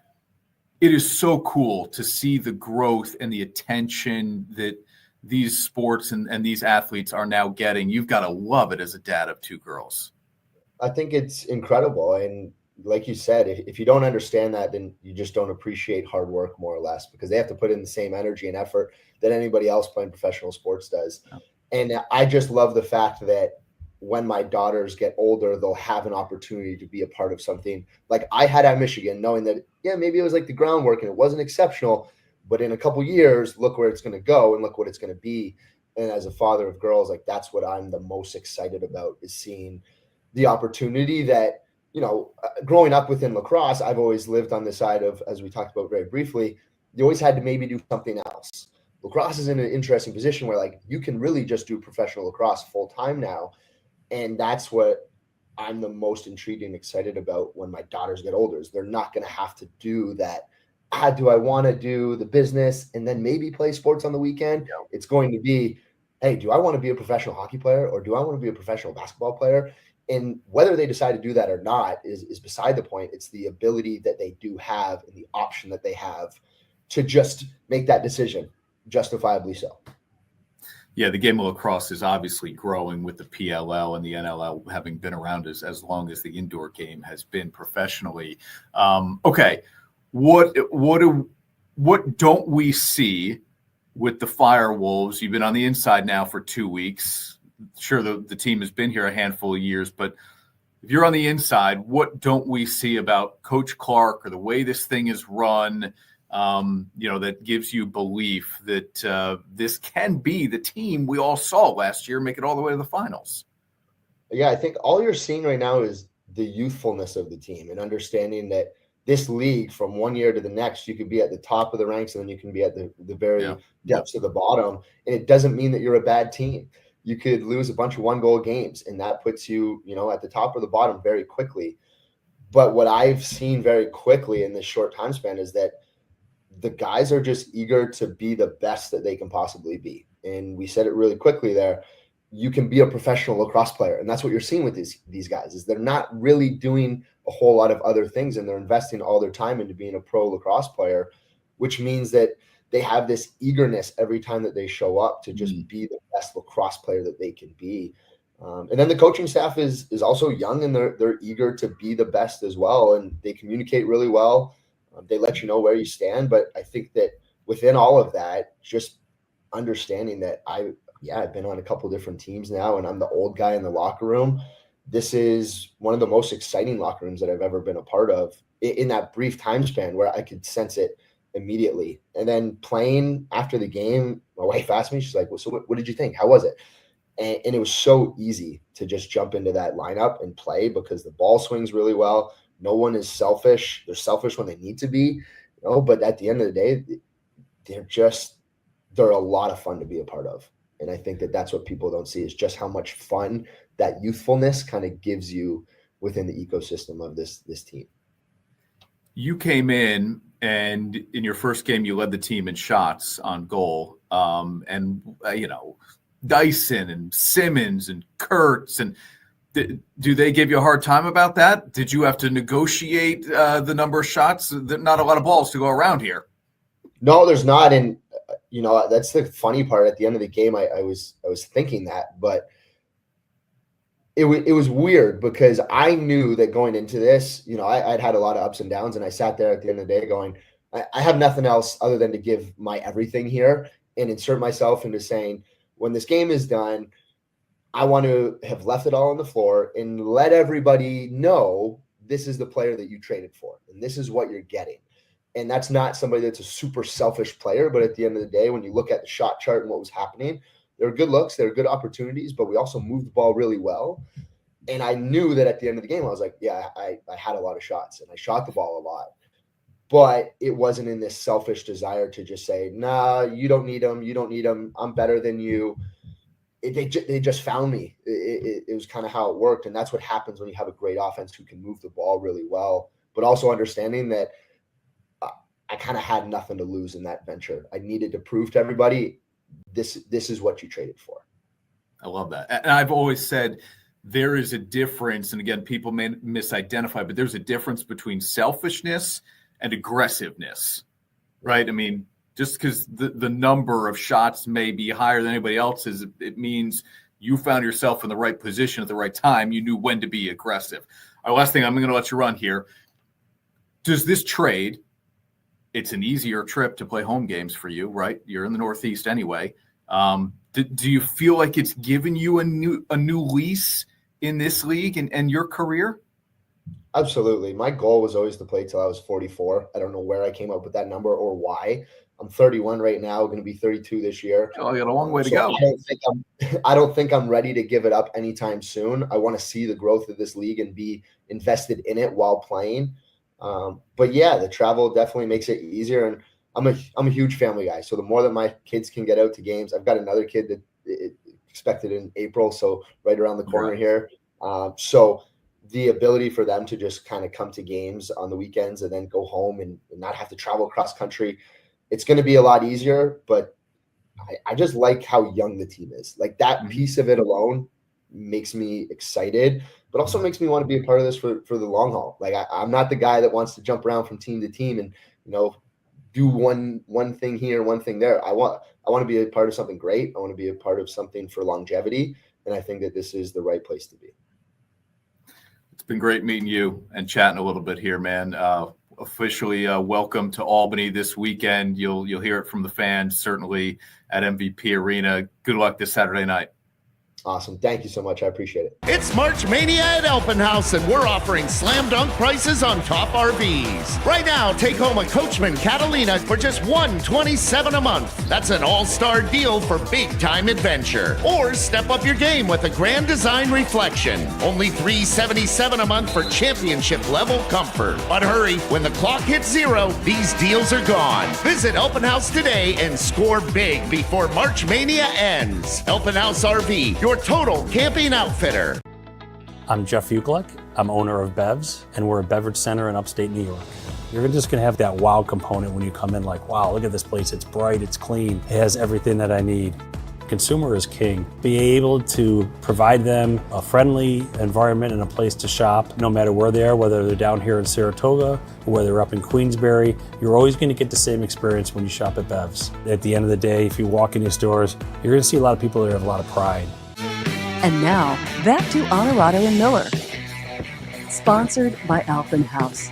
it is so cool to see the growth and the attention that these sports and these athletes are now getting. You've got to love it as a dad of two girls. I think it's incredible. And like you said, if you don't understand that, then you just don't appreciate hard work, more or less, because they have to put in the same energy and effort that anybody else playing professional sports does. Yeah. And I just love the fact that when my daughters get older, they'll have an opportunity to be a part of something like I had at Michigan, knowing that, yeah, maybe it was like the groundwork and it wasn't exceptional, but in a couple of years, look where it's going to go and look what it's going to be. And as a father of girls, like that's what I'm the most excited about, is seeing the opportunity that, growing up within lacrosse, I've always lived on the side of, as we talked about very briefly, you always had to maybe do something else. Lacrosse is in an interesting position where like you can really just do professional lacrosse full time now. And that's what I'm the most intrigued and excited about when my daughters get older, is they're not going to have to do that. Do I want to do the business and then maybe play sports on the weekend? Yeah. It's going to be, hey, do I want to be a professional hockey player or do I want to be a professional basketball player? And whether they decide to do that or not is beside the point. It's the ability that they do have and the option that they have to just make that decision, justifiably so. Yeah, the game of lacrosse is obviously growing with the PLL and the NLL having been around as long as the indoor game has been professionally. Okay, what don't we see with the FireWolves? You've been on the inside now for 2 weeks. Sure, the team has been here a handful of years, but if you're on the inside, what don't we see about Coach Clark or the way this thing is run, that gives you belief that this can be the team we all saw last year make it all the way to the finals? Yeah, I think all you're seeing right now is the youthfulness of the team and understanding that this league, from one year to the next, you could be at the top of the ranks and then you can be at the very depths of the bottom. And it doesn't mean that you're a bad team. You could lose a bunch of 1-goal games, and that puts you, at the top or the bottom very quickly. But what I've seen very quickly in this short time span is that the guys are just eager to be the best that they can possibly be. And we said it really quickly there. You can be a professional lacrosse player. And that's what you're seeing with these guys, is they're not really doing a whole lot of other things, and they're investing all their time into being a pro lacrosse player, which means that they have this eagerness every time that they show up to just be the best lacrosse player that they can be. And then the coaching staff is also young, and they're eager to be the best as well. And they communicate really well. They let you know where you stand. But I think that within all of that, just understanding that I've been on a couple different teams now, and I'm the old guy in the locker room. This is one of the most exciting locker rooms that I've ever been a part of in that brief time span, where I could sense it immediately. And then playing after the game, my wife asked me, she's like, well, so what did you think? How was it? And it was so easy to just jump into that lineup and play, because the ball swings really well. No one is selfish. They're selfish when they need to be, but at the end of the day, they're a lot of fun to be a part of. And I think that that's what people don't see, is just how much fun that youthfulness kind of gives you within the ecosystem of this team. You came in, and in your first game, you led the team in shots on goal. Dyson and Simmons and Kurtz, and do they give you a hard time about that? Did you have to negotiate the number of shots? Not a lot of balls to go around here. No, there's not. And, that's the funny part. At the end of the game, I was thinking that, but it was weird, because I knew that going into this, I'd had a lot of ups and downs, and I sat there at the end of the day going, I have nothing else other than to give my everything here and insert myself into saying, when this game is done, I want to have left it all on the floor and let everybody know this is the player that you traded for, and this is what you're getting. And that's not somebody that's a super selfish player, but at the end of the day, when you look at the shot chart and what was happening, there were good looks, there were good opportunities, but we also moved the ball really well. And I knew that at the end of the game, I was like, I had a lot of shots and I shot the ball a lot. but it wasn't in this selfish desire to just say, nah, you don't need them. You don't need them. I'm better than you. They just found me. It was kind of how it worked. And that's what happens when you have a great offense who can move the ball really well, but also understanding that I kind of had nothing to lose in that venture. I needed to prove to everybody, this is what you traded for. I love that. And I've always said there is a difference. And again, people may misidentify, but there's a difference between selfishness and aggressiveness, right? I mean, just because the number of shots may be higher than anybody else's, it means you found yourself in the right position at the right time. You knew when to be aggressive. Our last thing, I'm going to let you run here. Does this trade, it's an easier trip to play home games for you, right? You're in the Northeast anyway. Do you feel like it's given you a new lease in this league and your career? Absolutely. My goal was always to play till I was 44. I don't know where I came up with that number or why. I'm 31 right now, going to be 32 this year. Oh, I got a long way to go. I don't think I'm ready to give it up anytime soon. I want to see the growth of this league and be invested in it while playing. But yeah, the travel definitely makes it easier. And I'm a huge family guy. So the more that my kids can get out to games, I've got another kid that expected in April. So right around the corner here. So the ability for them to just kind of come to games on the weekends and then go home and not have to travel across country, it's going to be a lot easier. But I just like how young the team is. Like that piece of it alone makes me excited, but also makes me want to be a part of this for the long haul. Like I'm not the guy that wants to jump around from team to team and, do one thing here, one thing there. I want to be a part of something great. I want to be a part of something for longevity. And I think that this is the right place to be. It's been great meeting you and chatting a little bit here, man. Officially welcome to Albany this weekend. You'll hear it from the fans, certainly at MVP Arena. Good luck this Saturday night. Awesome. Thank you so much. I appreciate it. It's March Mania at Elfin House, and we're offering slam dunk prices on top RVs. Right now, take home a Coachman Catalina for just $127 a month. That's an all-star deal for big-time adventure. Or step up your game with a Grand Design Reflection. Only $377 a month for championship-level comfort. But hurry, when the clock hits 0, these deals are gone. Visit Elfin House today and score big before March Mania ends. Elfin House RV, your total camping outfitter. I'm Jeff Uklick. I'm owner of Bevs, and we're a beverage center in upstate New York. You're just gonna have that wow component when you come in, like, wow, look at this place. It's bright, it's clean, it has everything that I need. Consumer is king. Be able to provide them a friendly environment and a place to shop, no matter where they are, whether they're down here in Saratoga or whether they're up in Queensbury. You're always going to get the same experience when you shop at Bevs. At the end of the day, if you walk in your stores, you're going to see a lot of people that have a lot of pride. And now, back to Onorato and Miller. Sponsored by Albany House.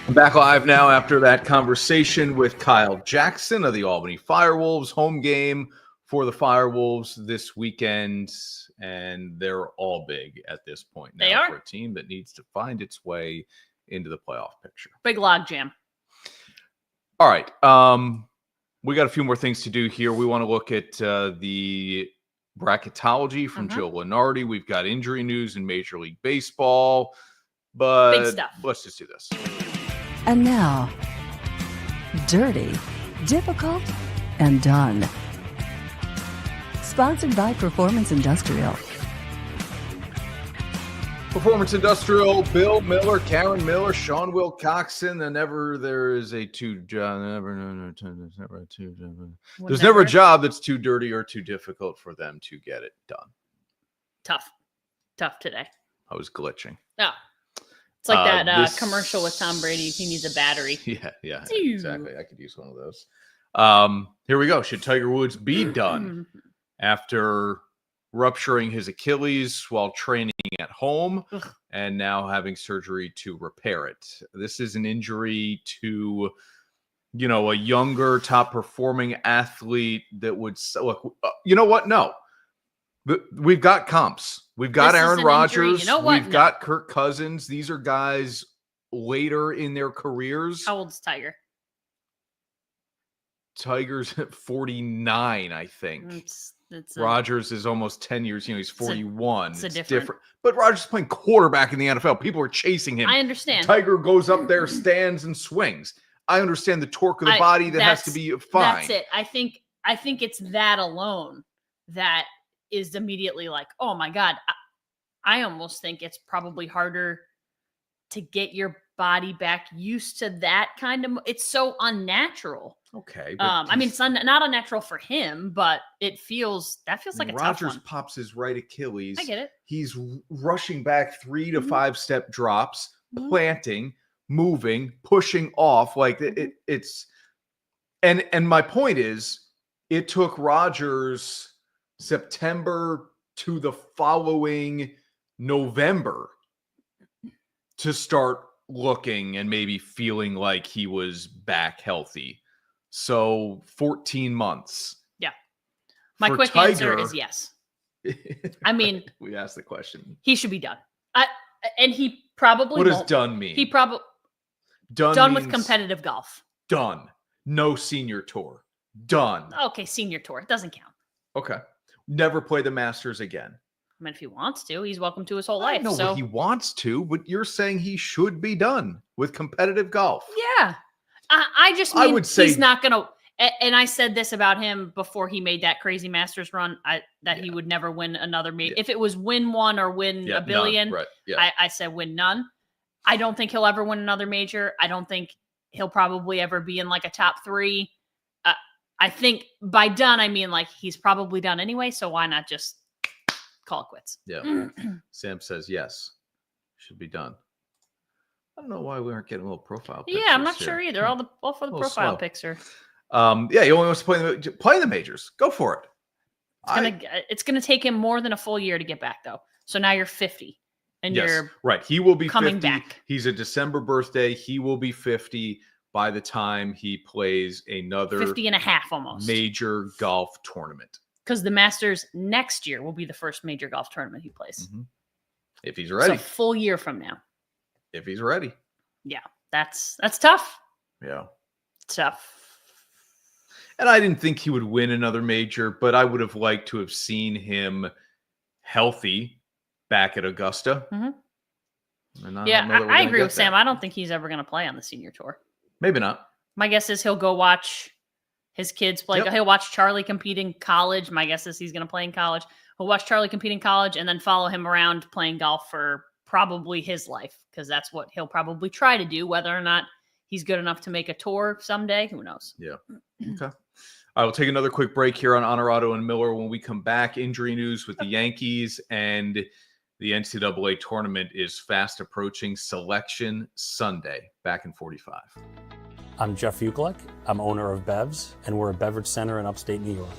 I'm back live now after that conversation with Kyle Jackson of the Albany FireWolves. Home game for the FireWolves this weekend, and they're all big at this point now. They are. For a team that needs to find its way into the playoff picture. Big log jam. All right. We got a few more things to do here. We want to look at the bracketology from Joe Lenardi. We've got injury news in Major League Baseball, but Big stuff. Let's just do this. And now, dirty, difficult, and done. Sponsored by Performance Industrial. Performance Industrial, Bill Miller, Karen Miller, Sean Wilcoxon. There's never a job that's too dirty or too difficult for them to get it done. Tough today. I was glitching. No. It's like that commercial with Tom Brady. He needs a battery. Yeah, exactly. I could use one of those. Here we go. Should Tiger Woods be done after rupturing his Achilles while training at home and now having surgery to repair it? This is an injury to, a younger, top-performing athlete that would look. You know what? No. We've got comps. We've got Aaron Rodgers. You know what? We've got Kirk Cousins. These are guys later in their careers. How old's Tiger? Tiger's at 49, I think. Rodgers is almost 10 years. He's 41. It's different. But Rodgers is playing quarterback in the NFL. People are chasing him. I understand. Tiger goes up there, stands, and swings. I understand the torque of the body that has to be fine. That's it. I think it's that alone that is immediately like, oh my God. I almost think it's probably harder to get your body back used to that kind of. It's so unnatural. Okay. I mean, it's not unnatural for him, but that feels like a tough one. Rodgers pops his right Achilles. I get it. He's rushing back 3 to 5 step drops, planting, moving, pushing off. Like it's, and my point is, it took Rodgers September to the following November to start looking and maybe feeling like he was back healthy. So 14 months. Yeah. My For quick answer is yes. I mean, we asked the question. He should be done. And he probably What does won't. done mean? He probably done with competitive golf. Done. No senior tour. Done. Okay, senior tour. It doesn't count. Okay. Never play the Masters again. I mean, if he wants to, he's welcome to his whole I life. know what he wants to, but you're saying he should be done with competitive golf. Yeah. I just mean, I would say he's not going to. And I said this about him before he made that crazy Masters run, that he would never win another major. If it was win one or win a billion, none. Right. Yeah. I said win none. I don't think he'll ever win another major. I don't think he'll probably ever be in like a top 3. I think by done, I mean like he's probably done anyway. So why not just call it quits? Yeah. Sam says yes. Should be done. I don't know why we aren't getting a little profile pictures. Yeah, I'm not here. sure either. All for the profile slow. picture. Yeah, he only wants to play the majors. Go for it. It's gonna take him more than a full year to get back though. So now you're 50 and you're right. He will be coming 50. back. He's a December birthday. He will be 50 by the time he plays another 50 and a half almost major golf tournament. Because the Masters next year will be the first major golf tournament he plays. Mm-hmm. If he's ready. So a full year from now. If he's ready. Yeah, that's tough. Yeah. It's tough. And I didn't think he would win another major, but I would have liked to have seen him healthy back at Augusta. Mm-hmm. I agree with Sam. I don't think he's ever going to play on the senior tour. Maybe not. My guess is he'll go watch his kids play. Yep. He'll watch Charlie compete in college. My guess is he's going to play in college. He'll watch Charlie compete in college and then follow him around playing golf for probably his life, because that's what he'll probably try to do. Whether or not he's good enough to make a tour someday, who knows? Yeah. Okay. I will take another quick break here on Onorato and Miller. When we come back, injury news with the Yankees, and the NCAA tournament is fast approaching. Selection Sunday. Back in 45. I'm Jeff Ukelek. I'm owner of Bevs, and we're a beverage center in upstate New York.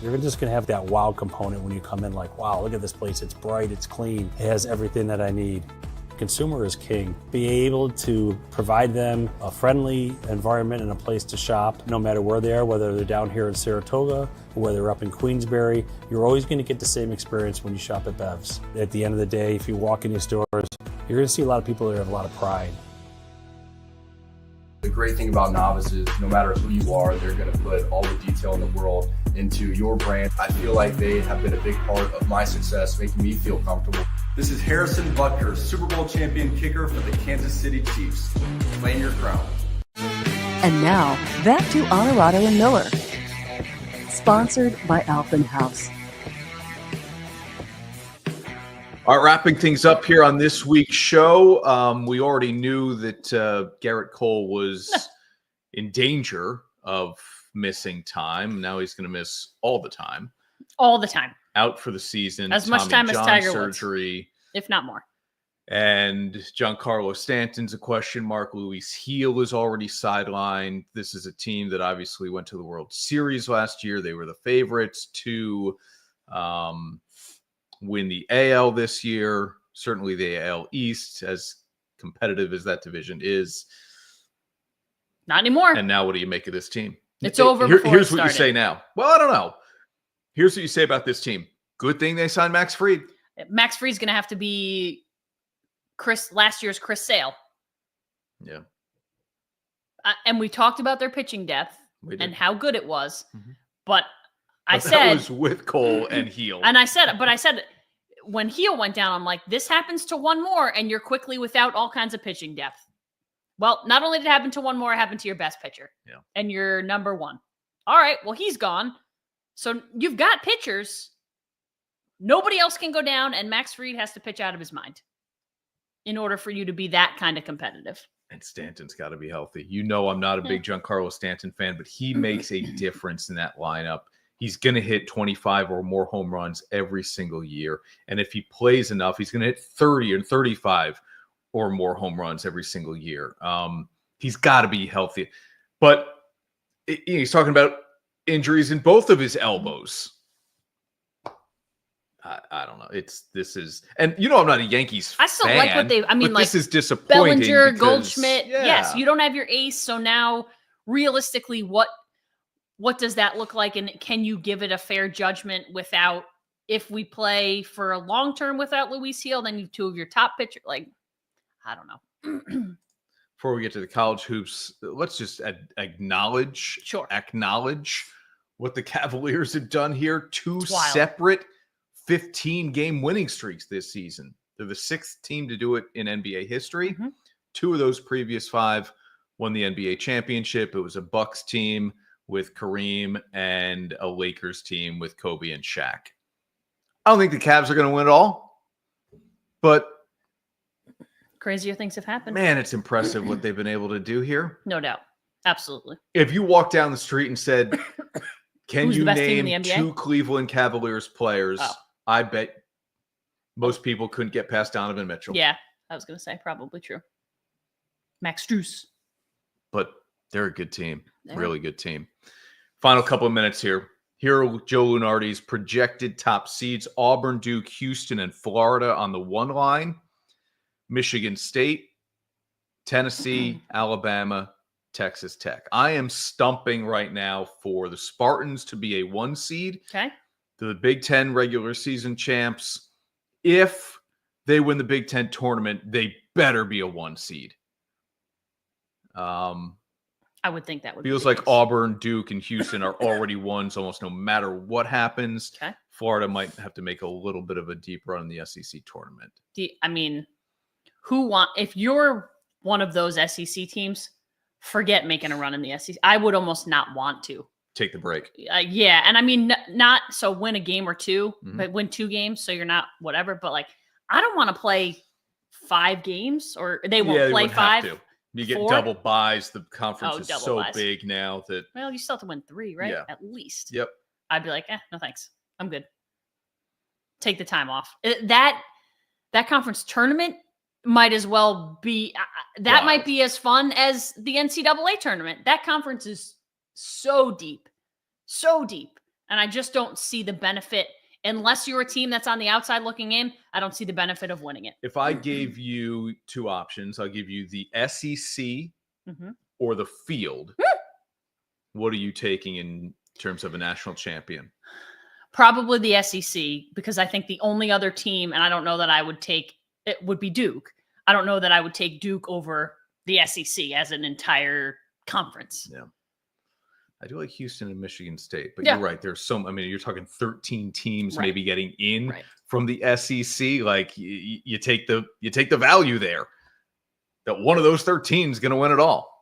You're just going to have that wow component when you come in, like, wow, look at this place. It's bright, it's clean, it has everything that I need. Consumer is king. Be able to provide them a friendly environment and a place to shop, no matter where they are, whether they're down here in Saratoga or whether they're up in Queensbury. You're always going to get the same experience when you shop at Bevs. At the end of the day, if you walk in these stores, you're going to see a lot of people that have a lot of pride. The great thing about Novice is no matter who you are, they're going to put all the detail in the world into your brand. I feel like they have been a big part of my success, making me feel comfortable. This is Harrison Butker, Super Bowl champion kicker for the Kansas City Chiefs. Claim your crown. And now, back to Onorato and Miller. Sponsored by Alphen House. All right, wrapping things up here on this week's show. We already knew that Gerrit Cole was in danger of missing time. Now he's going to miss all the time. All the time. Out for the season. As much time as Tiger surgery, if not more. And Giancarlo Stanton's a question mark. Luis Heel is already sidelined. This is a team that obviously went to the World Series last year. They were the favorites to win the AL this year. Certainly the AL East, as competitive as that division is. Not anymore. And now what do you make of this team? It's over. Here's what you say now. Well, I don't know. Here's what you say about this team. Good thing they signed Max Fried. Max Fried's going to have to be last year's Chris Sale. Yeah. And we talked about their pitching depth and how good it was. Mm-hmm. But That was with Cole and Heel. And I said when Heel went down, I'm like, this happens to one more, and you're quickly without all kinds of pitching depth. Well, not only did it happen to one more, it happened to your best pitcher. Yeah. And your number one. All right, well, he's gone. So you've got pitchers. Nobody else can go down, and Max Fried has to pitch out of his mind in order for you to be that kind of competitive. And Stanton's got to be healthy. You know, I'm not a big Giancarlo Stanton fan, but he makes a difference in that lineup. He's going to hit 25 or more home runs every single year. And if he plays enough, he's going to hit 30 and 35 or more home runs every single year. He's got to be healthy. But he's talking about injuries in both of his elbows. I don't know. And you know, I'm not a Yankees fan. I still like what this is disappointing. Bellinger, Goldschmidt. Yeah. Yes, you don't have your ace. So now, realistically, what does that look like? And can you give it a fair judgment without, if we play for a long term without Luis Heel, then you have two of your top pitchers? Like, I don't know. Before we get to the college hoops, let's just acknowledge what the Cavaliers have done here. Two separate 15-game winning streaks this season. They're the sixth team to do it in NBA history. Mm-hmm. Two of those previous five won the NBA championship. It was a Bucks team with Kareem and a Lakers team with Kobe and Shaq. I don't think the Cavs are going to win it all, but crazier things have happened. Man, it's impressive what they've been able to do here. No doubt. Absolutely. If you walk down the street and said, can you name two Cleveland Cavaliers players? Oh. I bet most people couldn't get past Donovan Mitchell. Yeah, I was going to say probably true. Max Strus. But they're a good team. Really good team. Final couple of minutes here. Here are Joe Lunardi's projected top seeds. Auburn, Duke, Houston, and Florida on the one line. Michigan State, Tennessee, Alabama, Texas Tech. I am stumping right now for the Spartans to be a 1 seed. Okay. The Big Ten regular season champs. If they win the Big Ten tournament, they better be a 1 seed. I would think that would feels like Auburn, Duke, and Houston are already ones almost no matter what happens. Okay. Florida might have to make a little bit of a deep run in the SEC tournament. If you're one of those SEC teams, forget making a run in the SEC. I would almost not want to. Take the break. Yeah. And not so win a game or two, but win 2 games. So you're not whatever. But I don't want to play 5 games or they won't play 5. You get double buys. The conference is so big now that. Well, you still have to win 3, right? Yeah. At least. Yep. I'd be like, no thanks. I'm good. Take the time off. That conference tournament might as well be might be as fun as the NCAA tournament. That conference is so deep, and I just don't see the benefit unless you're a team that's on the outside looking in. I don't see the benefit of winning it. If I gave you 2 options, I'll give you the SEC or the field. What are you taking in terms of a national champion? Probably the SEC, because I think the only other team, and I don't know that I would take it, would be Duke. I don't know that I would take Duke over the SEC as an entire conference. Yeah. I do like Houston and Michigan State, but you're right. There's you're talking 13 teams maybe getting in from the SEC. Like you take the value there that one of those 13 is going to win it all.